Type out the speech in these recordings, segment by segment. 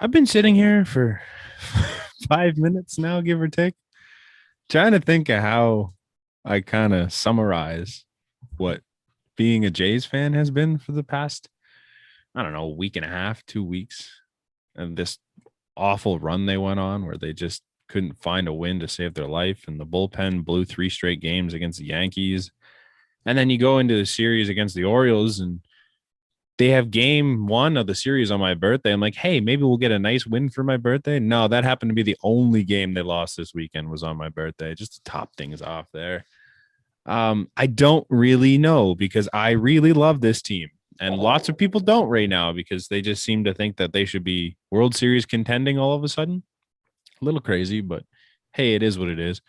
I've been sitting here for 5 minutes now, give or take, trying to think of how I kind of summarize what being a Jays fan has been for the past, I don't know, week and a half, 2 weeks, and this awful run they went on where they just couldn't find a win to save their life. And the bullpen blew three straight games against the Yankees. And then you go into the series against the Orioles and they have game one of the series on my birthday. I'm like, hey, maybe we'll get a nice win for my birthday. No, that happened to be the only game they lost this weekend was on my birthday, just to top things off there. I don't really know because I really love this team. And lots of people don't right now because they just seem to think that they should be World Series contending all of a sudden. A little crazy, but hey, it is what it is.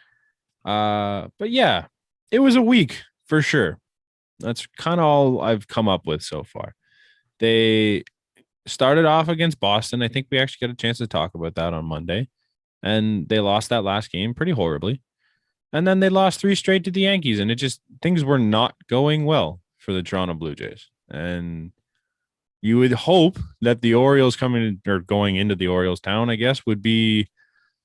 But yeah, it was a week for sure. That's kind of all I've come up with so far. They started off against Boston. I think we actually got a chance to talk about that on Monday. And they lost that last game pretty horribly. And then they lost three straight to the Yankees. And it just, things were not going well for the Toronto Blue Jays. And you would hope that the Orioles coming or going into the Orioles town, I guess, would be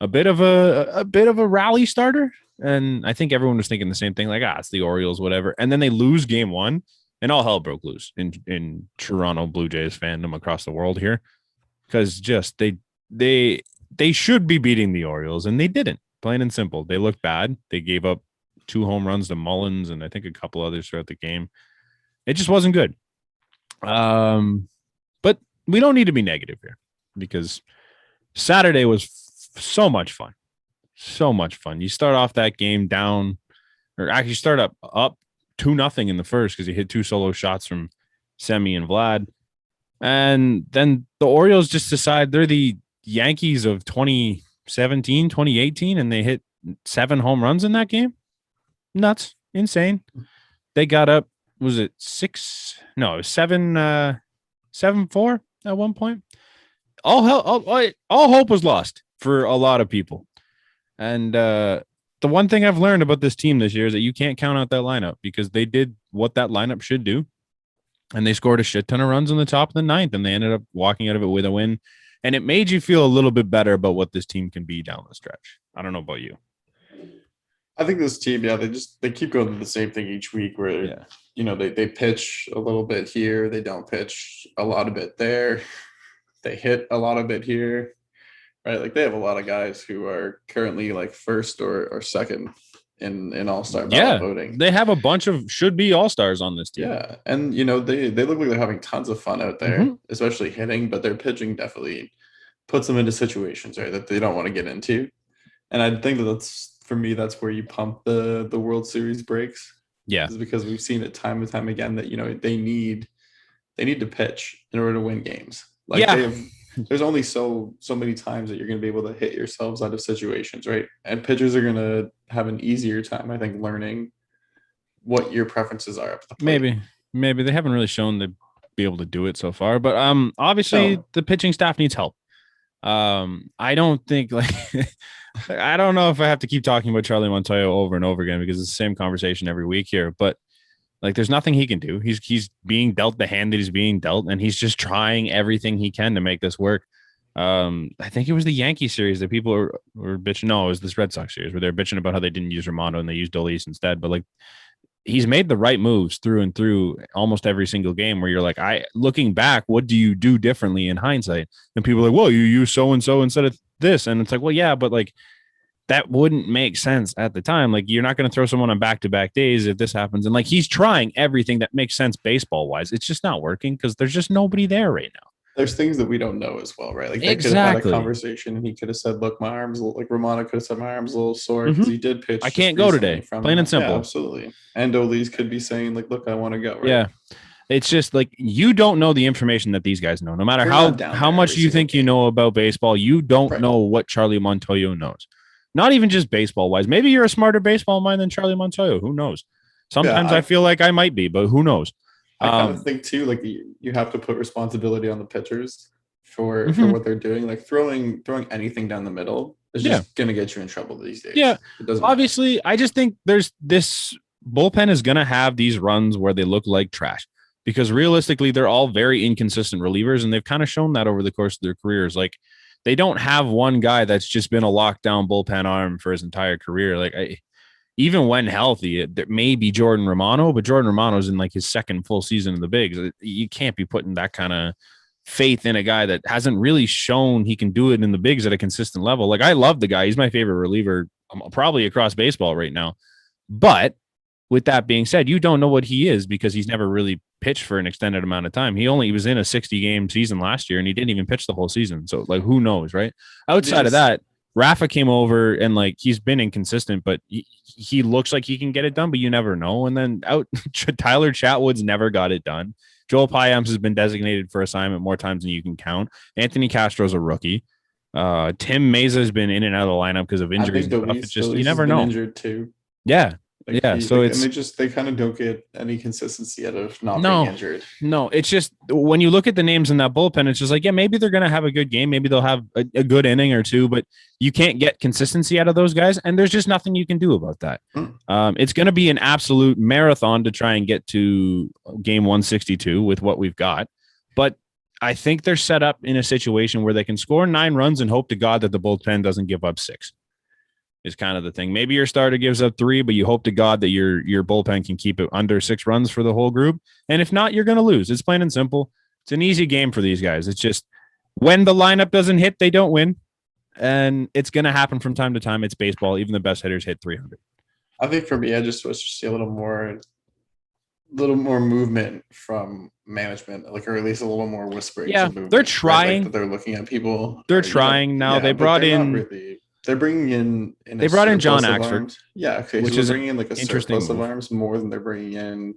a bit of a rally starter. And I think everyone was thinking the same thing, like, it's the Orioles, whatever. And then they lose game one and all hell broke loose in Toronto Blue Jays fandom across the world here. Because just they should be beating the Orioles and they didn't. Plain and simple. They looked bad. They gave up 2 home runs to Mullins and I think a couple others throughout the game. It just wasn't good. But we don't need to be negative here because Saturday was so much fun. So much fun. You start off that game down, or actually start up 2-0 in the first because he hit two solo shots from Semi and Vlad. And then the Orioles just decide they're the Yankees of 2017, 2018, and they hit 7 home runs in that game. Nuts. Insane. They got up, was it 6? No, it was 7-4 at one point. All hope was lost for a lot of people. And the one thing I've learned about this team this year is that you can't count out that lineup because they did what that lineup should do. And they scored a shit ton of runs in the top of the ninth, and they ended up walking out of it with a win. And it made you feel a little bit better about what this team can be down the stretch. I don't know about you. I think this team, they keep going to the same thing each week where, they pitch a little bit here, they don't pitch a lot of it there, they hit a lot of it here, right? Like they have a lot of guys who are currently like first or second in all-star ballot voting. They have a bunch of should-be all-stars on this team. Yeah, and they look like they're having tons of fun out there, especially hitting, but their pitching definitely puts them into situations, right, that they don't want to get into. And I think that's, for me, that's where you pump the World Series breaks. Yeah, is because we've seen it time and time again that they need to pitch in order to win games. Like there's only so many times that you're going to be able to hit yourselves out of situations, right? And pitchers are going to have an easier time, I think, learning what your preferences are up to the plate. Maybe they haven't really shown to be able to do it so far, but obviously the pitching staff needs help. I don't think I don't know if I have to keep talking about Charlie Montoyo over and over again because it's the same conversation every week here, but there's nothing he can do. He's being dealt the hand that he's being dealt, and he's just trying everything he can to make this work. I think it was the Yankee series that people were bitching. No, it was this Red Sox series where they're bitching about how they didn't use Romano and they used Dolis insteed. But he's made the right moves through and through almost every single game where you're like, looking back, what do you do differently in hindsight? And people are like, well, you use so-and-so instead of this. And it's like, well, yeah, but that wouldn't make sense at the time. You're not going to throw someone on back-to-back days if this happens. And he's trying everything that makes sense baseball-wise. It's just not working because there's just nobody there right now. There's things that we don't know as well, right? They could have had a conversation and he could have said, look, my arm's Romano could have said my arm's a little sore because he did pitch. I can't go today. Plain and simple. Yeah, absolutely. And Dolis could be saying, look, I want to go. Right? Yeah. It's just you don't know the information that these guys know. No matter how much you think you know about baseball, you don't know what Charlie Montoyo knows. Not even just baseball-wise. Maybe you're a smarter baseball mind than Charlie Montoyo. Who knows? Sometimes I feel like I might be, but who knows? I kind of think, too, you have to put responsibility on the pitchers for what they're doing. Throwing anything down the middle is just going to get you in trouble these days. Yeah, obviously, I just think there's this bullpen is going to have these runs where they look like trash. because realistically, they're all very inconsistent relievers, and they've kind of shown that over the course of their careers. Like, they don't have one guy that's just been a lockdown bullpen arm for his entire career. Like, even when healthy, it may be Jordan Romano, but Jordan Romano's in like his second full season in the bigs. You can't be putting that kind of faith in a guy that hasn't really shown he can do it in the bigs at a consistent level. Like, I love the guy. He's my favorite reliever probably across baseball right now. But with that being said, you don't know what he is because he's never really pitched for an extended amount of time. He was in a 60-game season last year, and he didn't even pitch the whole season. So, like, who knows, right? Outside of that, Rafa came over, and like, he's been inconsistent, but he looks like he can get it done, but you never know. And then Tyler Chatwood's never got it done. Joel Payamps has been designated for assignment more times than you can count. Anthony Castro's a rookie. Tim Meza has been in and out of the lineup because of injuries and stuff. It's just, you never know. Injured too. Yeah. Like yeah. So it's, and they kind of don't get any consistency out of not being injured. No, it's just when you look at the names in that bullpen, it's just like, yeah, maybe they're going to have a good game. Maybe they'll have a good inning or two, but you can't get consistency out of those guys. And there's just nothing you can do about that. It's going to be an absolute marathon to try and get to game 162 with what we've got. But I think they're set up in a situation where they can score 9 runs and hope to God that the bullpen doesn't give up 6. Is kind of the thing. Maybe your starter gives up 3, but you hope to God that your bullpen can keep it under 6 runs for the whole group. And if not, you're going to lose. It's plain and simple. It's an easy game for these guys. It's just when the lineup doesn't hit, they don't win. And it's going to happen from time to time. It's baseball. Even the best hitters hit 300. I think for me, I just wish to see a little more movement from management, like, or at least a little more whispering. Yeah, they're trying. Right? Like, they're looking at people. They're trying now. They brought in. They're bringing in. They brought in John Axford. Yeah, okay. Which so is bringing in like a surplus of arms more than they're bringing in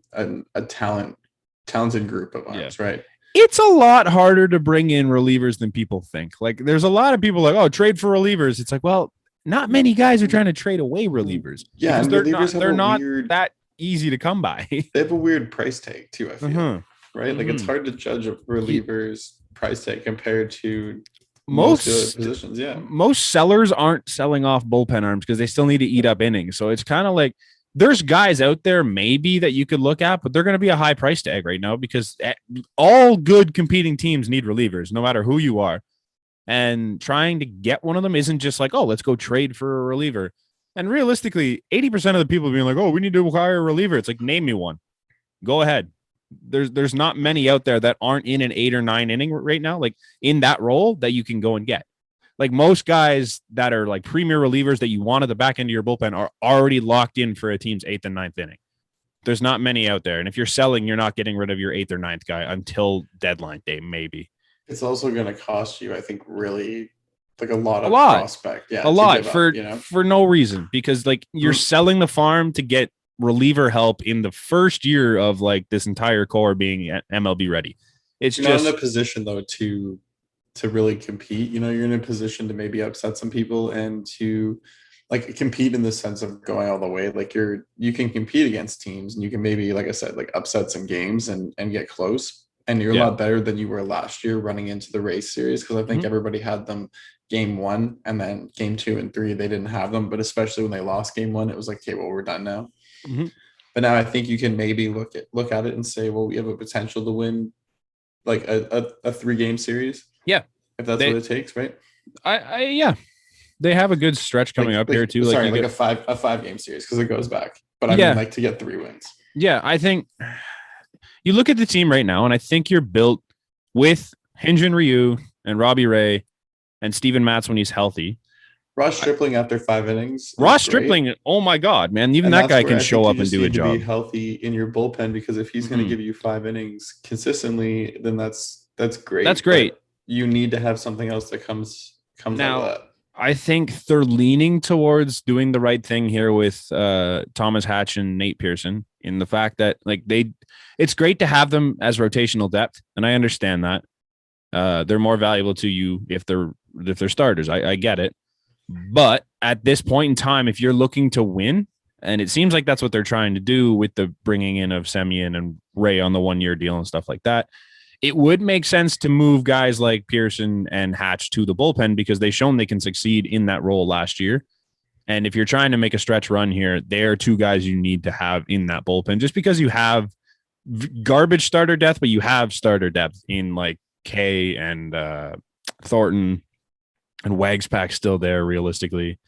a talented group of arms, right? It's a lot harder to bring in relievers than people think. Like, there's a lot of people like, oh, trade for relievers. It's like, well, not many guys are trying to trade away relievers. Yeah, and they're not that easy to come by. They have a weird price tag too, I feel. Right? Like, it's hard to judge a reliever's price tag compared to most positions. Yeah, most sellers aren't selling off bullpen arms because they still need to eat up innings. So it's kind of like there's guys out there maybe that you could look at, but they're going to be a high price tag right now because all good competing teams need relievers, no matter who you are. And trying to get one of them isn't just like, oh, let's go trade for a reliever. And realistically, 80% of the people being like, oh, we need to acquire a reliever. It's like, name me one. Go ahead. There's not many out there that aren't in an 8 or 9 inning right now, like in that role that you can go and get. Like, most guys that are like premier relievers that you want at the back end of your bullpen are already locked in for a team's 8th and 9th inning. There's not many out there. And if you're selling, you're not getting rid of your 8th or 9th guy until deadline day, maybe. It's also going to cost you, I think, really like a lot prospect. Yeah, a lot for no reason, because like you're selling the farm to get reliever help in the first year of like this entire core being MLB ready. It's you're just not in a position though to really compete. You know, you're in a position to maybe upset some people and to like compete in the sense of going all the way. Like, you can compete against teams and you can maybe, like I said, like upset some games and get close. And you're a lot better than you were last year running into the race series, because I think everybody had them game 1 and then game 2 and 3 they didn't have them. But especially when they lost game 1, it was like, okay, well, we're done now. But now I think you can maybe look at it and say, well, we have a potential to win like a 3-game series. Yeah, if that's what it takes, right? Yeah, they have a good stretch coming up here too. Sorry, like a 5-game series because it goes back. But I mean, like, to get 3 wins. Yeah, I think you look at the team right now, and I think you're built with Hyun-Jin Ryu and Robbie Ray and Steven Matz when he's healthy. Ross Stripling after 5 innings. Ross Stripling, oh my God, man! Even that guy can show up and do a job. Be healthy in your bullpen, because if he's going to give you 5 innings consistently, then that's great. That's great. But you need to have something else that comes now, out of that. I think they're leaning towards doing the right thing here with Thomas Hatch and Nate Pearson, in the fact that like it's great to have them as rotational depth, and I understand that they're more valuable to you if they're starters. I get it. But at this point in time, if you're looking to win, and it seems like that's what they're trying to do with the bringing in of Semien and Ray on the 1-year deal and stuff like that, it would make sense to move guys like Pearson and Hatch to the bullpen, because they've shown they can succeed in that role last year. And if you're trying to make a stretch run here, they're 2 guys you need to have in that bullpen, just because you have garbage starter depth, but you have starter depth in like K and Thornton, and Wagspack's still there realistically.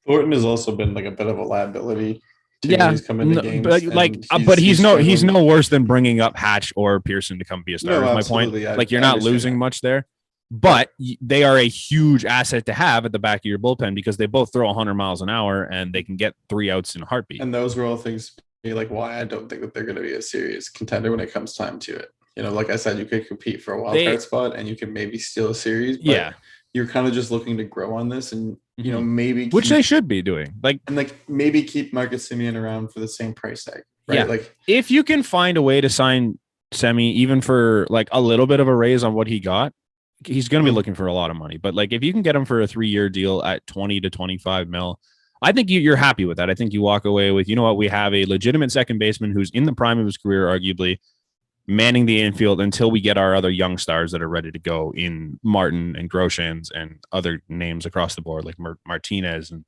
Thornton has also been like a bit of a liability too when Yeah, he's come into games, but like, and but he's he's struggling. no worse than bringing up Hatch or Pearson to come be a starter. No, Is my point. absolutely, I Like, you're not understand losing that. much there, But but they are a huge asset to have at the back of your bullpen because they both throw 100 miles an hour and they can get 3 outs in a heartbeat. and those were all things like why I don't think that they're going to be a serious contender when it comes time to it. Like I said, you could compete for a wild They, card spot and you can maybe steal a series, but yeah, you're kind of just looking to grow on this and maybe which keep they should be doing. like maybe keep Marcus Simeon around for the same price tag, right? Yeah, Like if you can find a way to sign Semi even for like a little bit of a raise on what he got, he's going to be looking for a lot of money. But like, if you can get him for a 3-year deal at 20 to 25 mil, I think you're happy with that. I think you walk away with, you know what, we have a legitimate second baseman who's in the prime of his career, arguably manning the infield until we get our other young stars that are ready to go in Martin and Groshans and other names across the board like Martinez and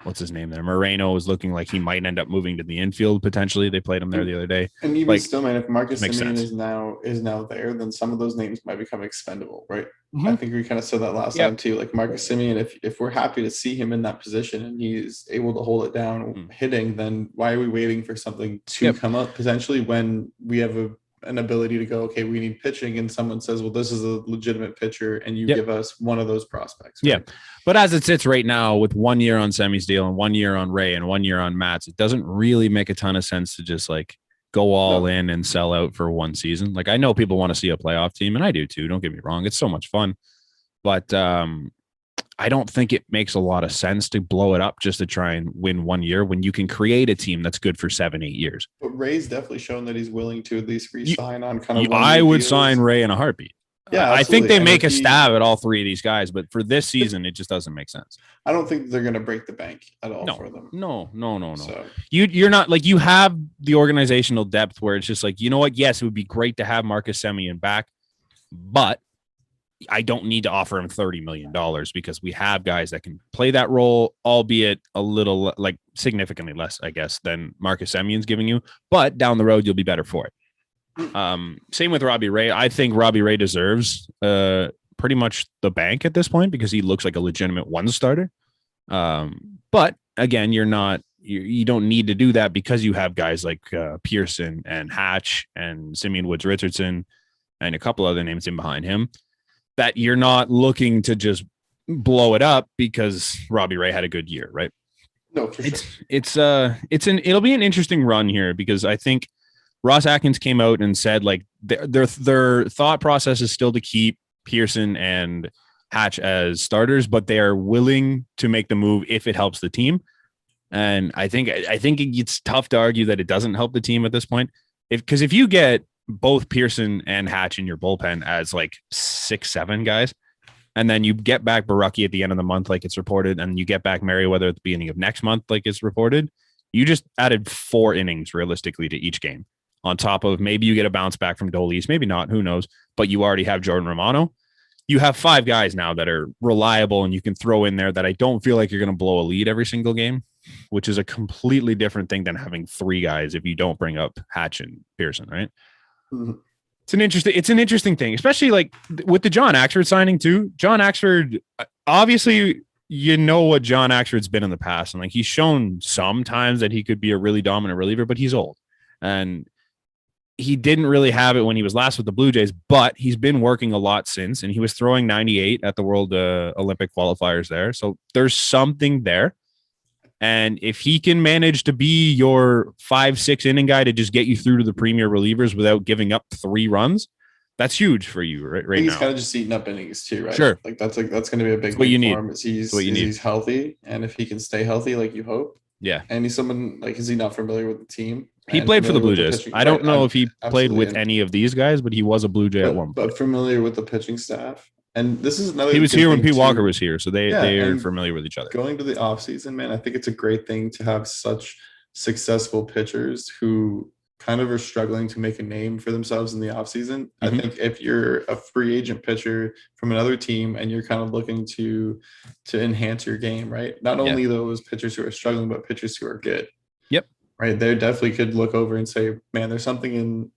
what's his name there? Moreno is looking like he might end up moving to the infield potentially. They played him there the other day. and even Like, still, man, if Marcus makes Simeon sense. is now there, then some of those names might become expendable, right? I Mhm. think we kind of said that last Yep. time too. Like Marcus Simeon, if we're happy to see him in that position and he's able to hold it down hitting, then why are we waiting for something to come up potentially when we have an ability to go, okay, we need pitching, and someone says, well, this is a legitimate pitcher, and you give us one of those prospects. Right? Yeah. But as it sits right now, with 1 year on Semi's deal and 1 year on Ray and 1 year on Matt's, it doesn't really make a ton of sense to just like go all in and sell out for one season. Like, I know people want to see a playoff team, and I do too. Don't get me wrong. It's so much fun. But I don't think it makes a lot of sense to blow it up just to try and win 1 year when you can create a team that's good for 7-8 years. But Ray's definitely shown that he's willing to at least re-sign on kind of I would deals. sign Ray in a heartbeat. Yeah, I think they make a stab at all three of these guys, but for this season, it just doesn't make sense. I don't think they're going to break the bank at all for them. No. So, you're not like, you have the organizational depth where it's just like, you know what? Yes, it would be great to have Marcus Semien back, but I don't need to offer him $30 million because we have guys that can play that role, albeit a little, like, significantly less, I guess, than Marcus Semien's giving you. But down the road, you'll be better for it. Same with Robbie Ray. I think Robbie Ray deserves pretty much the bank at this point because he looks like a legitimate one starter. But again, you don't need to do that because you have guys like Pearson and Hatch and Simeon Woods Richardson and a couple other names in behind him, that you're not looking to just blow it up because Robbie Ray had a good year, right? No, for sure. It'll be an interesting run here because I think Ross Atkins came out and said like their thought process is still to keep Pearson and Hatch as starters, but they are willing to make the move if it helps the team. And I think it's tough to argue that it doesn't help the team at this point. Because if you get both Pearson and Hatch in your bullpen as like 6-7 guys, and then you get back Baraki at the end of the month, like it's reported, and you get back Merriweather at the beginning of next month, like it's reported, you just added 4 innings realistically to each game. On top of maybe you get a bounce back from Dolis, maybe not, who knows? But you already have Jordan Romano. You have 5 guys now that are reliable and you can throw in there that I don't feel like you're going to blow a lead every single game, which is a completely different thing than having 3 guys if you don't bring up Hatch and Pearson, right? Mm-hmm. It's an interesting thing, especially like with the John Axford signing too. John Axford, obviously, you know what John Axford's been in the past, and like he's shown sometimes that he could be a really dominant reliever, but he's old and he didn't really have it when he was last with the Blue Jays, but he's been working a lot since, and he was throwing 98 at the World Olympic qualifiers there. So there's something there. And if he can manage to be your 5-6 inning guy to just get you through to the premier relievers without giving up 3 runs, that's huge for you right now. He's kind of just eating up innings too, right? Sure. Like that's going to be a big thing you need. For him is he's healthy, and if he can stay healthy, like you hope. Yeah. And he's someone like, is he not familiar with the team? He played for the Blue Jays. I don't know if he played with any of these guys, but he was a Blue Jay at one point. But familiar with the pitching staff. And this is another. He was here when Pete Walker was here, so they are familiar with each other. Going to the offseason, man, I think it's a great thing to have such successful pitchers who kind of are struggling to make a name for themselves in the offseason. Mm-hmm. I think if you're a free agent pitcher from another team and you're kind of looking to enhance your game, right? Not only those pitchers who are struggling, but pitchers who are good. Yep. Right. They definitely could look over and say, man, there's something in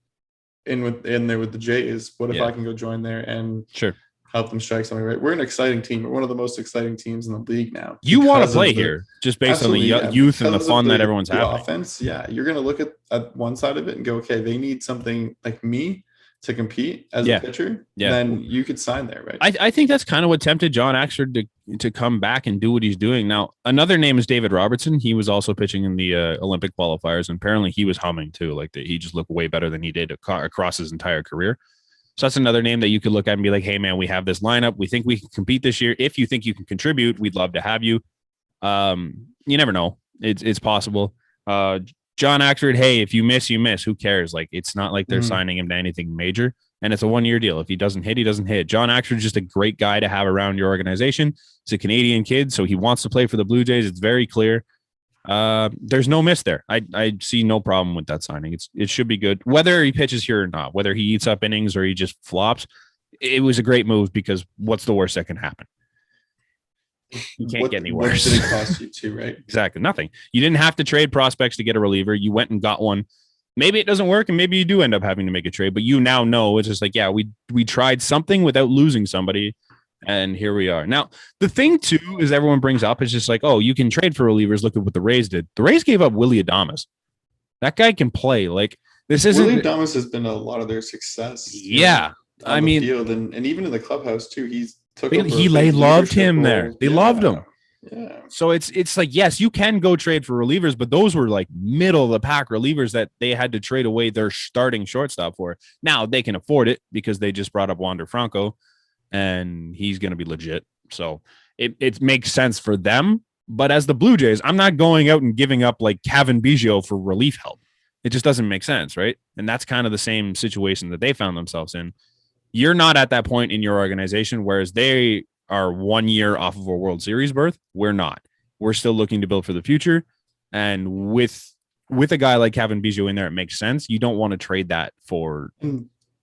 in there with the Jays. What if Yeah. I can go join there and Sure. help them strike something right? We're an exciting team. We're one of the most exciting teams in the league now. You want to because play of the here just based on the absolutely, yeah, youth and the because of fun that everyone's the having. offense. Yeah, you're gonna look at one side of it and go, okay, they need something like me to compete as a Yeah. pitcher. Yeah. Then you could sign there, right? I think that's kind of what tempted John Axford to come back and do what he's doing. Now, another name is David Robertson. He was also pitching in the Olympic qualifiers, and apparently he was humming too. Like he just looked way better than he did across his entire career. So that's another name that you could look at and be like, hey, man, we have this lineup. We think we can compete this year. If you think you can contribute, we'd love to have you. You never know. It's possible. John Axford, hey, if you miss, you miss. Who cares? Like, it's not like they're signing him to anything major. And it's a 1-year deal. If he doesn't hit, he doesn't hit. John Axford is just a great guy to have around your organization. He's a Canadian kid, so he wants to play for the Blue Jays. It's very clear. There's no miss there. I see no problem with that signing. It should be good. Whether he pitches here or not, whether he eats up innings or he just flops, it was a great move because what's the worst that can happen? You can't get any worse. What did it cost you too, right? Exactly. Nothing. You didn't have to trade prospects to get a reliever. You went and got one. Maybe it doesn't work and maybe you do end up having to make a trade, but you now know it's just like, yeah, we tried something without losing somebody. And here we are. Now, the thing too is everyone brings up is just like, oh, you can trade for relievers. Look at what the Rays did. The Rays gave up Willie Adames. That guy can play. Like this isn't. Willie Adames has been a lot of their success. Yeah, I mean, field and even in the clubhouse too. They loved him there. They loved him. Yeah. So it's like, yes, you can go trade for relievers, but those were like middle of the pack relievers that they had to trade away their starting shortstop for. Now they can afford it because they just brought up Wander Franco and he's going to be legit. So it makes sense for them. But as the Blue Jays, I'm not going out and giving up like Kevin Biggio for relief help. It just doesn't make sense, right? And that's kind of the same situation that they found themselves in. You're not at that point in your organization, whereas they are 1 year off of a World Series berth. We're not. We're still looking to build for the future. And with a guy like Kevin Biggio in there, it makes sense. You don't want to trade that for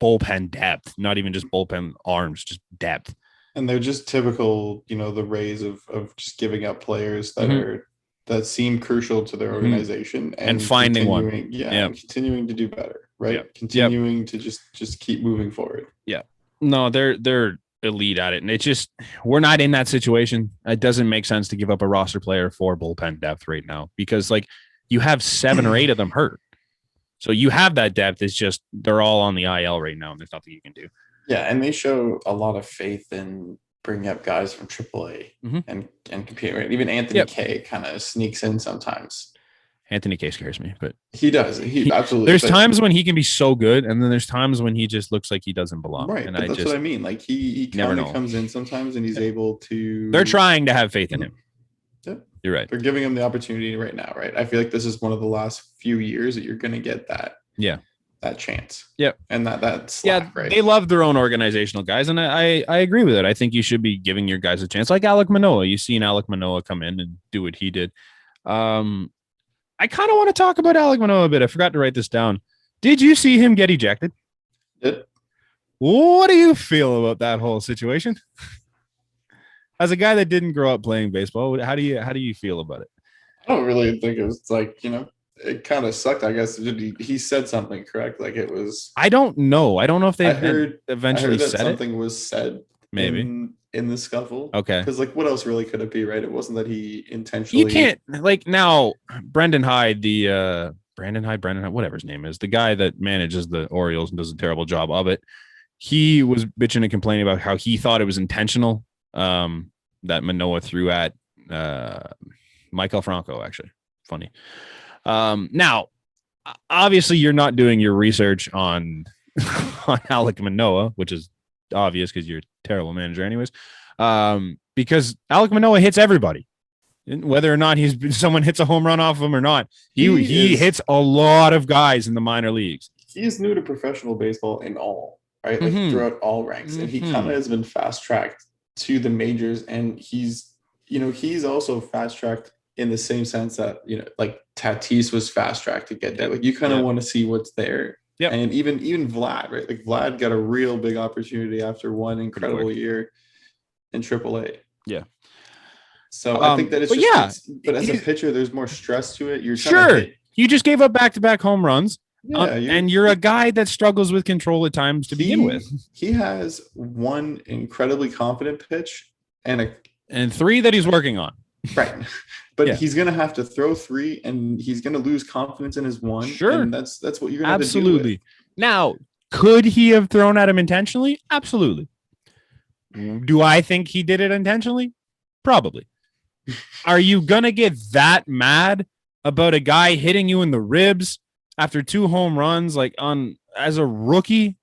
bullpen depth, not even just bullpen arms, just depth. And they're just typical, the Rays of just giving up players that seem crucial to their organization and finding one. Continuing to do better, right? Continuing to just keep moving forward. Yeah. No, they're elite at it. And it's just, we're not in that situation. It doesn't make sense to give up a roster player for bullpen depth right now because like you have 7 or 8 of them hurt. So you have that depth. It's just, they're all on the IL right now and there's nothing you can do. Yeah. And they show a lot of faith in bringing up guys from AAA and competing. Right? Even Anthony Kay kind of sneaks in sometimes. Anthony Kay scares me, but he does. He absolutely. There's times when he can be so good, and then there's times when he just looks like he doesn't belong. Right, and that's what I mean. Like he kind of comes in sometimes, and he's able to. They're trying to have faith in him. Yeah, you're right. They're giving him the opportunity right now, right? I feel like this is one of the last few years that you're going to get that. Yeah. That chance. Yep. And that slack, right? They love their own organizational guys, and I agree with it. I think you should be giving your guys a chance, like Alek Manoah. You've seen Alek Manoah come in and do what he did. I kind of want to talk about Alek Manoah a bit. I forgot to write this down. Did you see him get ejected? Yep. What do you feel about that whole situation? As a guy that didn't grow up playing baseball, how do you feel about it? I don't really think it was like, it kind of sucked, I guess. He said something, correct? Like it was. I don't know. I don't know if they eventually said said something was said. Maybe in the scuffle. Okay. Because like, what else really could it be, right? It wasn't that he intentionally. You can't like now. Brendan Hyde, whatever his name is, the guy that manages the Orioles and does a terrible job of it. He was bitching and complaining about how he thought it was intentional. That Manoah threw at Michael Franco. Actually, funny. Now, obviously, you're not doing your research on Alek Manoah, which is obvious because you're a terrible manager, anyways. Because Alek Manoah hits everybody, whether or not someone hits a home run off of him or not. He hits a lot of guys in the minor leagues. He is new to professional baseball in all, right? Like throughout all ranks, and he kind of has been fast tracked to the majors, and he's also fast tracked in the same sense that like Tatis was fast tracked to get there. Like you kind of want to see what's there. Yeah. And even Vlad, right? Like Vlad got a real big opportunity after one incredible year in AAA. Yeah. So I think that it's just, but as a pitcher, there's more stress to it. You're sure. You just gave up back-to-back home runs. And you're a guy that struggles with control at times to begin with. He has one incredibly confident pitch and 3 that he's working on. Right. But he's going to have to throw 3 and he's going to lose confidence in his 1. Sure. And that's what you're going to have to deal with. Now, could he have thrown at him intentionally? Absolutely. Do I think he did it intentionally? Probably. Are you going to get that mad about a guy hitting you in the ribs after 2 home runs, like as a rookie,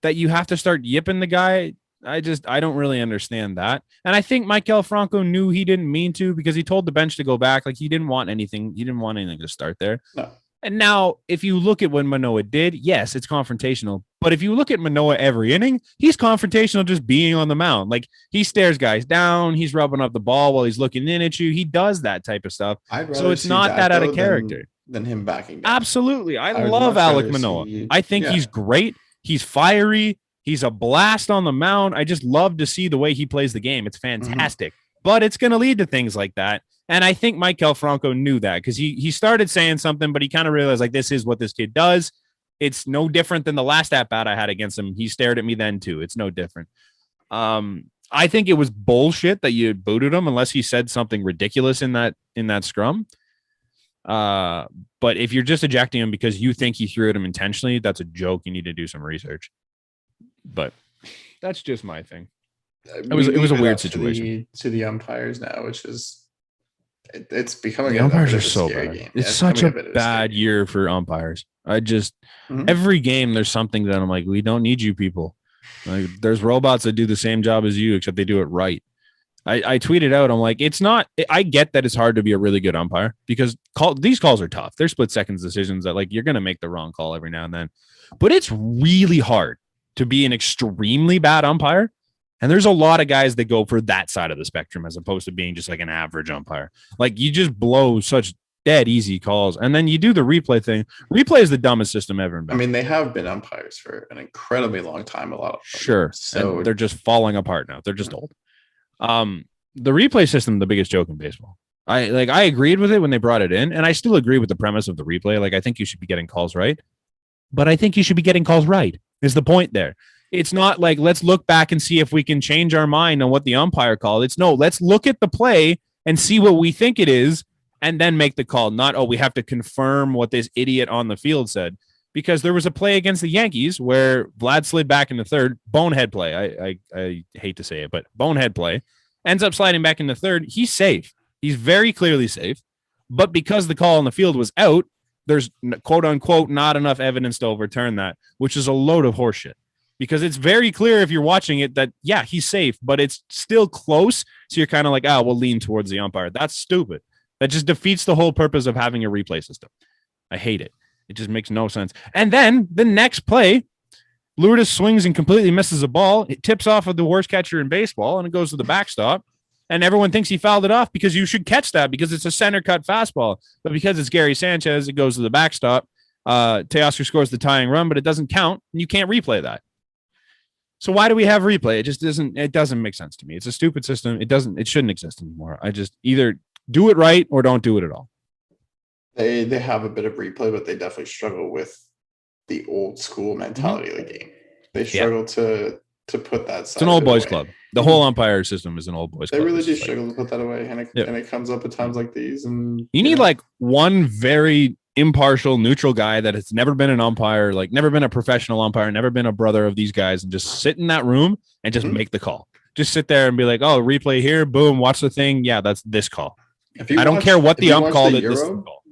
that you have to start yipping the guy? I don't really understand that. And I think Maikel Franco knew he didn't mean to, because he told the bench to go back. Like, he didn't want anything. He didn't want anything to start there. No. And now, if you look at what Manoah did, yes, it's confrontational. But if you look at Manoah every inning, he's confrontational just being on the mound. Like, he stares guys down. He's rubbing up the ball while he's looking in at you. He does that type of stuff. So it's not that out of character. Than him backing down. Absolutely. I love Alek Manoah. I think he's great. He's fiery. He's a blast on the mound. I just love to see the way he plays the game. It's fantastic. But it's going to lead to things like that. And I think Maikel Franco knew that, because he started saying something, but he kind of realized, like, this is what this kid does. It's no different than the last at-bat I had against him. He stared at me then, too. It's no different. I think it was bullshit that you booted him, unless he said something ridiculous in that scrum. But if you're just ejecting him because you think he threw at him intentionally, that's a joke. You need to do some research. But that's just my thing. It was a weird situation to the umpires now, which is it's becoming the umpires are so bad. Game. It's such a bad year for umpires. I just every game there's something that I'm like, we don't need you people. Like, there's robots that do the same job as you, except they do it right. I tweeted out, I'm like, it's not. I get that it's hard to be a really good umpire, because these calls are tough. They're split seconds decisions that, like, you're gonna make the wrong call every now and then, but it's really hard to be an extremely bad umpire. And there's a lot of guys that go for that side of the spectrum, as opposed to being just like an average umpire. Like, you just blow such dead easy calls, and then you do the replay thing. Replay is the dumbest system ever invented. I mean, they have been umpires for an incredibly long time, a lot of them. Sure. So and they're just falling apart now. They're just old. The replay system, the biggest joke in baseball. I agreed with it when they brought it in, and I still agree with the premise of the replay. Like, I think you should be getting calls right, but I think you should be getting calls right is the point there. It's not like, let's look back and see if we can change our mind on what the umpire called. It's no, let's look at the play and see what we think it is, and then make the call. Not, oh, we have to confirm what this idiot on the field said. Because there was a play against the Yankees where Vlad slid back into third, bonehead play. I hate to say it, but bonehead play. Ends up sliding back into third. He's safe. He's very clearly safe. But because the call on the field was out, there's quote unquote not enough evidence to overturn that, which is a load of horseshit. Because it's very clear if you're watching it that, yeah, he's safe, but it's still close. So you're kind of like, we'll lean towards the umpire. That's stupid. That just defeats the whole purpose of having a replay system. I hate it. It just makes no sense. And then the next play, Lourdes swings and completely misses a ball. It tips off of the worst catcher in baseball, and it goes to the backstop. And everyone thinks he fouled it off, because you should catch that because it's a center cut fastball. But because it's Gary Sanchez, it goes to the backstop. Teoscar scores the tying run, but it doesn't count, and you can't replay that. So why do we have replay? It doesn't make sense to me. It's a stupid system. It shouldn't exist anymore. I just either do it right or don't do it at all. They have a bit of replay, but they definitely struggle with the old school mentality of the game. They struggle to put that side. It's an old boys club. The whole umpire system is an old boys club. They really do struggle to put that away, and it comes up at times like these. And you need like one very impartial, neutral guy that has never been an umpire, like never been a professional umpire, never been a brother of these guys, and just sit in that room and just make the call. Just sit there and be like, oh, replay here, boom, watch the thing. Yeah, that's this call. I don't care what the ump called it.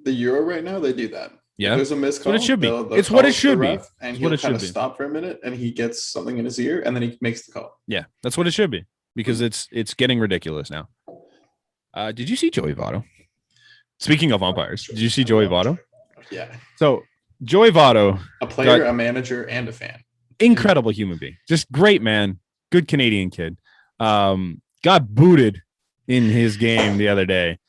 The Euro right now, they do that. Yeah, there's a missed call. What it should be. It's what it should be. And he'll kind of stop for a minute, and he gets something in his ear, and then he makes the call. Yeah, that's what it should be, because it's getting ridiculous now. Did you see Joey Votto? Speaking of umpires, did you see Joey Votto? Yeah. So Joey Votto, a player, a manager, and a fan. Incredible human being. Just great man. Good Canadian kid. Got booted in his game the other day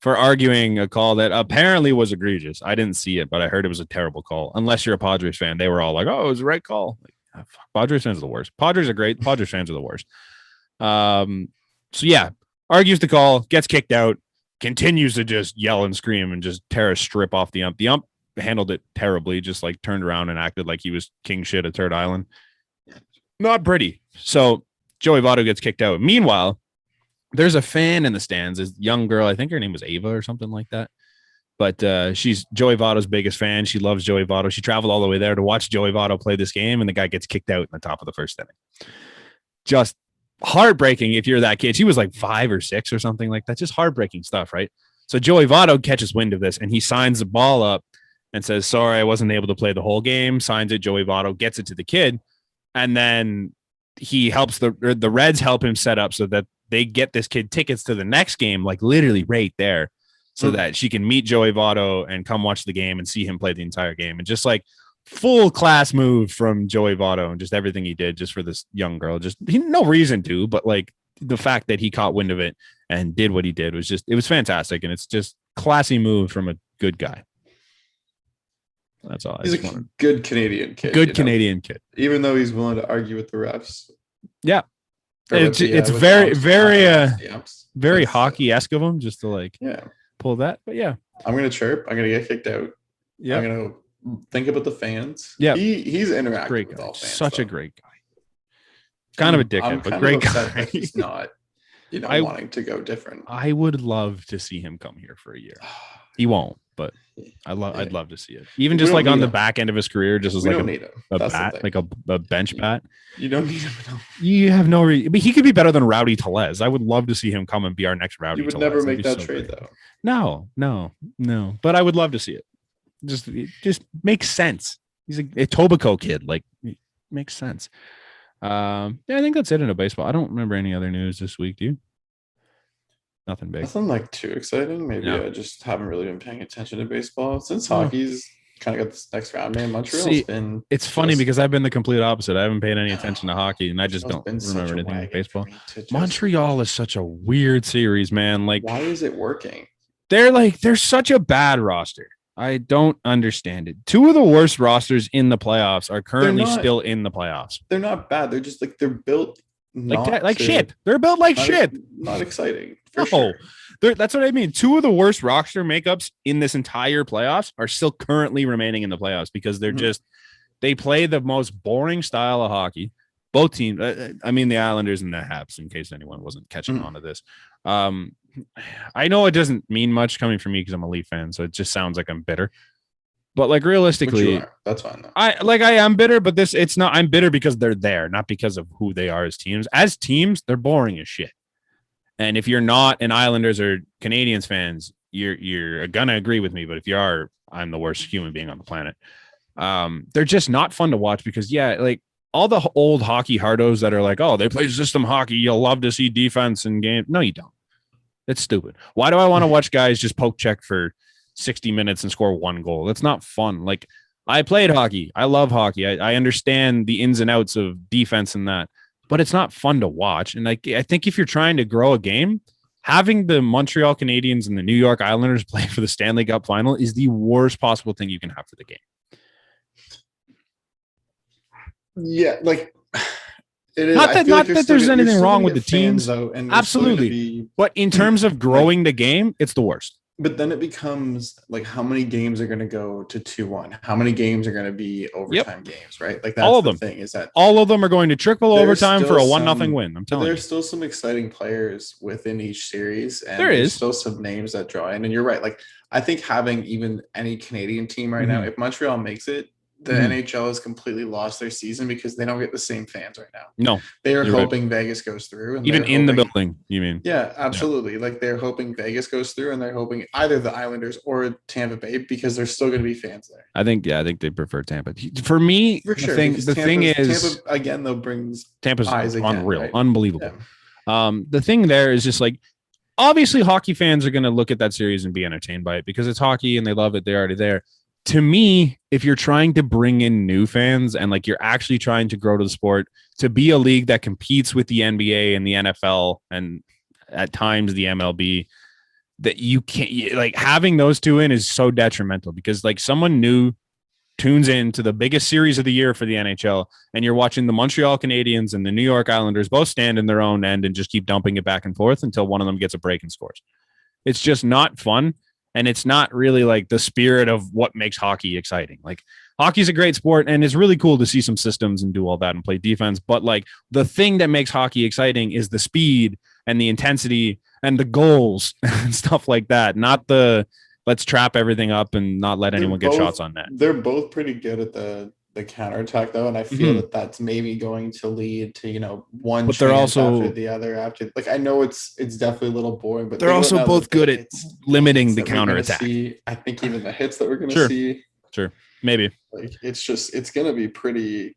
for arguing a call that apparently was egregious. I didn't see it, but I heard it was a terrible call. Unless you're a Padres fan, they were all like, "Oh, it was the right call." Like, fuck, Padres fans are the worst. Padres are great. Padres fans are the worst. So yeah, argues the call, gets kicked out, continues to just yell and scream and just tear a strip off the ump. The ump handled it terribly, just like turned around and acted like he was king shit at Third Island. Not pretty. So Joey Votto gets kicked out. Meanwhile, there's a fan in the stands, this young girl, I think her name was Ava or something like that. But she's Joey Votto's biggest fan. She loves Joey Votto. She traveled all the way there to watch Joey Votto play this game, and the guy gets kicked out in the top of the first inning. Just heartbreaking if you're that kid. She was like 5 or 6 or something like that. Just heartbreaking stuff, right? So Joey Votto catches wind of this, and he signs the ball up and says, sorry, I wasn't able to play the whole game. Signs it. Joey Votto gets it to the kid, and then he helps the Reds help him set up so that they get this kid tickets to the next game, like literally right there, so that she can meet Joey Votto and come watch the game and see him play the entire game. And just like full class move from Joey Votto and just everything he did just for this young girl. Just no reason to, but like the fact that he caught wind of it and did what he did was just, it was fantastic. And it's just classy move from a good guy. That's all. He's a good Canadian kid. Good Canadian kid. Even though he's willing to argue with the refs. Yeah. It's very hockey-esque of him just to like pull that. But yeah. I'm going to chirp. I'm going to get kicked out. Yeah. I'm going to think about the fans. Yeah. He's interacting with all fans. Such a great guy. Kind of a dickhead, but great guy. He's not, wanting to go different. I would love to see him come here for a year. He won't, but I'd love to see it. Even just like on the back end of his career, just as like a bat, like a bench bat. You don't need him. You have no reason. But he could be better than Rowdy Tellez. I would love to see him come and be our next Rowdy Tellez. You would never make that trade though. No. But I would love to see it. It just makes sense. He's a Etobicoke kid. Like, it makes sense. I think that's it in a baseball. I don't remember any other news this week. Do you? Nothing big. Nothing like too exciting. Maybe I just haven't really been paying attention to baseball since hockey's kind of got this next round. Man, Montreal's been. It's funny because I've been the complete opposite. I haven't paid any attention to hockey, and I just don't remember anything with baseball. Montreal is such a weird series, man. Like, why is it working? They're such a bad roster. I don't understand it. 2 of the worst rosters in the playoffs are currently still in the playoffs. They're not bad. They're just like they're built shit. They're built like shit. Not exciting. Sure. That's what I mean. 2 of the worst roster makeups in this entire playoffs are still currently remaining in the playoffs because they're they play the most boring style of hockey. Both teams. I mean, the Islanders and the Habs, in case anyone wasn't catching on to this. I know it doesn't mean much coming from me because I'm a Leaf fan, so it just sounds like I'm bitter. But like realistically, that's fine. Though. I am bitter, but it's not. I'm bitter because they're there, not because of who they are as teams. As teams, they're boring as shit. And if you're not an Islanders or Canadians fans, you're gonna agree with me. But if you are, I'm the worst human being on the planet. They're just not fun to watch because like all the old hockey hardos that are like, oh, they play system hockey. You'll love to see defense in games. No, you don't. It's stupid. Why do I want to watch guys just poke check for 60 minutes and score 1 goal? That's not fun. Like, I played hockey. I love hockey. I understand the ins and outs of defense and that, but it's not fun to watch. And like, I think if you're trying to grow a game, having the Montreal Canadiens and the New York Islanders play for the Stanley Cup final is the worst possible thing you can have for the game. Yeah, like it is. Not that there's anything wrong with the teams, though, and absolutely. But in terms of growing the game, it's the worst. But then it becomes like, how many games are going to go to 2-1? How many games are going to be overtime games, right? Like, that's all of them. Thing is that all of them are going to trickle overtime for a 1-0 win. I'm telling you. There's still some exciting players within each series, and there's still some names that draw in. And you're right. Like, I think having even any Canadian team right now, if Montreal makes it, the NHL has completely lost their season because they don't get the same fans right now. No, they are hoping Vegas goes through. And even in the building, you mean? Yeah, absolutely. Yeah. Like, they're hoping Vegas goes through, and they're hoping either the Islanders or Tampa Bay, because there's still going to be fans there. I think they prefer Tampa. For me, for sure. The thing is, Tampa again though brings Tampa's eyes again, unreal, right? unbelievable. Yeah. The thing there is just like, obviously hockey fans are going to look at that series and be entertained by it because it's hockey and they love it. They're already there. To me, if you're trying to bring in new fans and like you're actually trying to grow to the sport, to be a league that competes with the NBA and the NFL and at times the MLB, that you can't, like, having those 2 in is so detrimental because like someone new tunes in to the biggest series of the year for the NHL and you're watching the Montreal Canadiens and the New York Islanders both stand in their own end and just keep dumping it back and forth until one of them gets a break and scores. It's just not fun. And it's not really like the spirit of what makes hockey exciting. Like hockey's a great sport and it's really cool to see some systems and do all that and play defense. But like the thing that makes hockey exciting is the speed and the intensity and the goals and stuff like that. Not the let's trap everything up and not let anyone get shots on net. They're both pretty good at the counterattack though, and I feel that that's maybe going to lead to one but they're chance also after the other. After like I know it's definitely a little boring, but they're also both good at limiting the counterattack. I think even the hits that we're going to Sure. see, Sure, maybe like it's going to be pretty.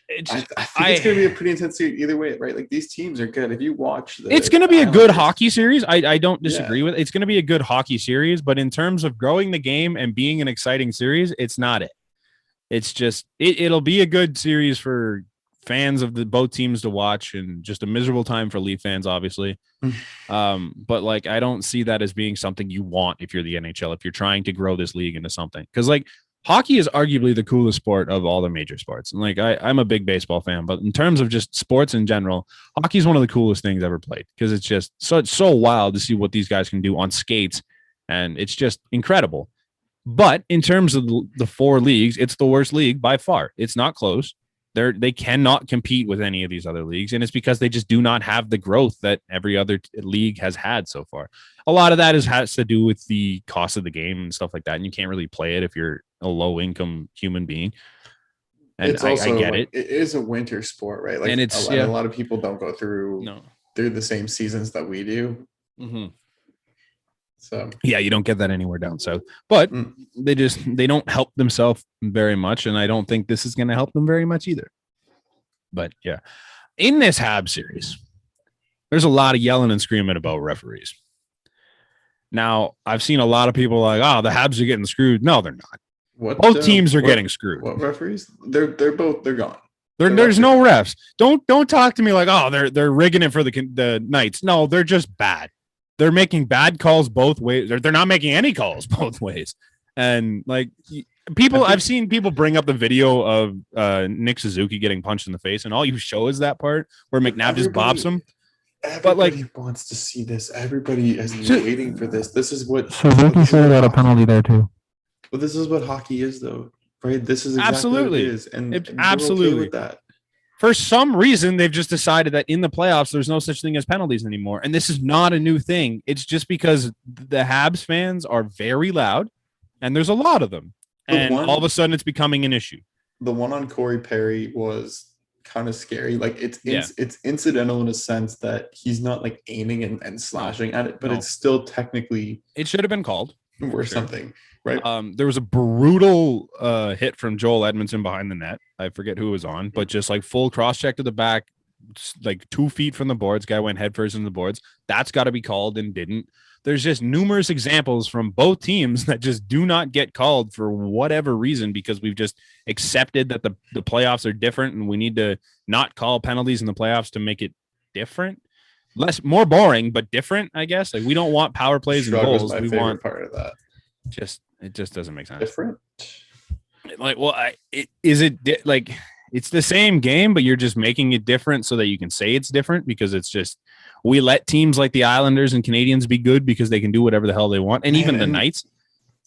I think it's going to be a pretty intense series either way, right? Like these teams are good. If you watch, it's going to be a good hockey series. I don't disagree with it. It's going to be a good hockey series, but in terms of growing the game and being an exciting series, it's not it. It's just it'll be a good series for fans of both teams to watch, and just a miserable time for Leaf fans, obviously. But like I don't see that as being something you want if you're the NHL, if you're trying to grow this league into something. Because like hockey is arguably the coolest sport of all the major sports. And like I'm a big baseball fan, but in terms of just sports in general, hockey is one of the coolest things ever played because it's just so wild to see what these guys can do on skates, and it's just incredible. But in terms of the four leagues, it's the worst league by far. It's not close. They cannot compete with any of these other leagues, and it's because they just do not have the growth that every other league has had so far. A lot of that has to do with the cost of the game and stuff like that, and you can't really play it if you're a low-income human being. And it's also, I get it. It is a winter sport, right? Like, and it's a lot of people don't go through the same seasons that we do. Mm-hmm. So yeah, you don't get that anywhere down south, but they don't help themselves very much, and I don't think this is going to help them very much either. But yeah, in this Habs series, there's a lot of yelling and screaming about referees. Now, I've seen a lot of people like, "Oh, the Habs are getting screwed." No, they're not. Both teams are getting screwed. What referees? They're gone. There's no refs. Don't talk to me like, "Oh, they're rigging it for the Knights." No, they're just bad. They're making bad calls both ways. They're not making any calls both ways. And like I've seen people bring up the video of Nick Suzuki getting punched in the face, and all you show is that part where McNabb just bobs him. Everybody wants to see this. Everybody is waiting for this. This is what Suzuki should have got a penalty there too. Well, this is what hockey is, though, right? This is exactly absolutely what it is, and absolutely okay with that. For some reason, they've just decided that in the playoffs, there's no such thing as penalties anymore. And this is not a new thing. It's just because the Habs fans are very loud, and there's a lot of them. And all of a sudden, it's becoming an issue. The one on Corey Perry was kind of scary. Like, it's incidental in a sense that he's not, like, aiming and slashing at it, but it's still technically... It should have been called. Or something. Right. There was a brutal hit from Joel Edmondson behind the net. I forget who it was on, but just like full cross check to the back, like 2 feet from the boards. Guy went headfirst in the boards. That's got to be called and didn't. There's just numerous examples from both teams that just do not get called for whatever reason because we've just accepted that the playoffs are different and we need to not call penalties in the playoffs to make it different. More boring, but different, I guess. Like we don't want power plays and goals. We want part of that. It just doesn't make sense. Different. Like, well, it's the same game, but you're just making it different so that you can say it's different because it's just we let teams like the Islanders and Canadians be good because they can do whatever the hell they want, and even the Knights.